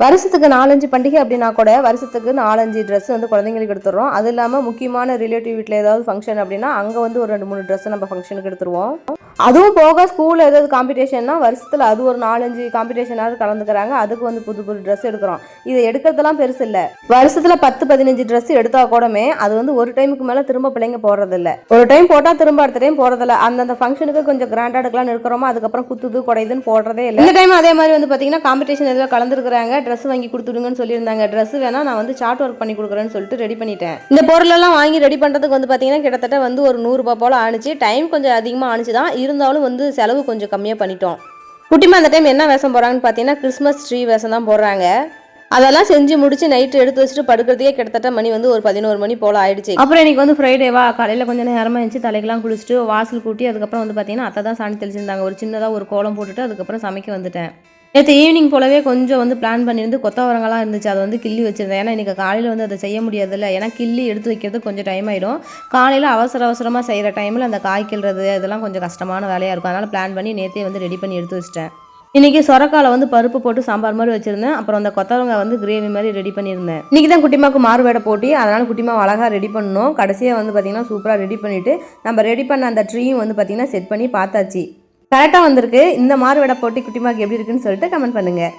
வருஷத்துக்கு 4-5 பண்டிகை அப்படின்னா கூட வருஷத்துக்கு 4-5 ட்ரெஸ் வந்து குழந்தைங்களுக்கு எடுத்துடுறோம். அது இல்லாமல் முக்கியமான ரிலேட்டிவ் வீட்டில் ஏதாவது ஃபங்க்ஷன் அப்படின்னா அங்கே வந்து ஒரு 2-3 ட்ரெஸ் நம்ம ஃபங்க்ஷனுக்கு எடுத்துருவோம். அதுவும் போக ஸ்கூலில் ஏதாவது காம்படிஷன்னா வருஷத்தில் அது ஒரு 4-5 காம்படிஷனாவது கலந்துக்கிறாங்க. அதுக்கு வந்து புது புது ட்ரெஸ் எடுக்கிறோம். இதை எடுக்கிறதுலாம் பெருசு இல்லை. வருஷத்தில் 10-15 ட்ரெஸ் எடுத்தா கூடமே அது வந்து ஒரு டைமுக்கு மேலே திரும்ப பிள்ளைங்க போடுறதில்ல. ஒரு டைம் போட்டால் திரும்ப அடுத்த டைம் போடுறதில்ல. அந்தந்த ஃபங்க்ஷனுக்கு கொஞ்சம் கிராண்டாக எடுக்கலாம்னு இருக்கிறோமோ அதுக்கப்புறம் குத்துது குடையுதுன்னு போடுறதே இல்லை. இந்த டைம் அதே மாதிரி வந்து பார்த்தீங்கன்னா காம்படிஷன் எதாவது கலந்துருக்காங்க. ட்ரெஸ் வாங்கி கொடுத்துடுங்கன்னு சொல்லியிருந்தாங்க. ட்ரெஸ் வேணா நான் வந்து சார்ட் ஒர்க் பண்ணி கொடுக்குறேன்னு சொல்லிட்டு ரெடி பண்ணிட்டேன். இந்த பொருளெல்லாம் வாங்கி ரெடி பண்ணுறதுக்கு வந்து பார்த்தீங்கன்னா கிட்டத்தட்ட வந்து ஒரு 100 ரூபாய் போல் ஆணுச்சு. டைம் கொஞ்சம் அதிகமாக ஆணுச்சு தான், இருந்தாலும் வந்து செலவு கொஞ்சம் கம்மியாக பண்ணிட்டோம். குட்டிமா அந்த டைம் என்ன வேஷம் போடுறாங்கன்னு பார்த்தீங்கன்னா கிறிஸ்மஸ் ட்ரீ வேஷம் தான் போடுறாங்க. அதெல்லாம் செஞ்சு முடிச்சு நைட்டு எடுத்து வச்சுட்டு படுக்கிறதுக்கே கிட்டத்தட்ட மணி வந்து ஒரு 11 மணி போல் ஆயிடுச்சு. அப்புறம் இன்னைக்கு வந்து ஃப்ரைடேவா காலையில் கொஞ்சம் நேரமாக இருந்துச்சு. தலைக்கெல்லாம் குளிச்சுட்டு வாசல் கூட்டி அதுக்கப்புறம் வந்து பார்த்தீங்கன்னா அத்தை தான் சாணி தெளிச்சிருந்தாங்க. ஒரு சின்னதாக ஒரு கோலம் போட்டுட்டு அதுக்கப்புறம் சமைக்க வந்துட்டேன். நேற்று ஈவினிங் போலவே கொஞ்சம் வந்து பிளான் பண்ணியிருந்து கொத்தவரங்களாம் இருந்துச்சு. அதை வந்து கிள்ளி வச்சுருந்தேன். ஏன்னா இன்றைக்கி காலையில் வந்து அதை செய்ய முடியாதுல்ல. ஏன்னா கிள்ளி எடுத்து வைக்கிறது கொஞ்சம் டைம் ஆகிடும். காலையில் அவசரமாக செய்கிற டைமில் அந்த காய் கிள்றது அதெல்லாம் கொஞ்சம் கஷ்டமான வேலையாக இருக்கும். அதனால் பிளான் பண்ணி நேற்றே வந்து ரெடி பண்ணி எடுத்து வச்சிட்டேன். இன்றைக்கி சொரக்காலை வந்து பருப்பு போட்டு சாம்பார் மாதிரி வச்சுருந்தேன். அப்புறம் அந்த கொத்தவரங்காய் வந்து கிரேவி மாதிரி ரெடி பண்ணியிருந்தேன். இன்றைக்கி தான் குட்டிமாவுக்கு மாறுவேடை போட்டி, அதனால் குட்டிமாவை அழகாக ரெடி பண்ணணும். கடைசியாக வந்து பார்த்திங்கன்னா சூப்பராக ரெடி பண்ணிவிட்டு நம்ம ரெடி பண்ண அந்த ட்ரீயும் வந்து பார்த்திங்கன்னா செட் பண்ணி பார்த்தாச்சு. கரெக்டாக வந்திருக்கு. இந்த மாறுவேடை போட்டி குட்டிமாவுக்கு எப்படி இருக்குன்னு சொல்லிட்டு கமெண்ட் பண்ணுங்கள்.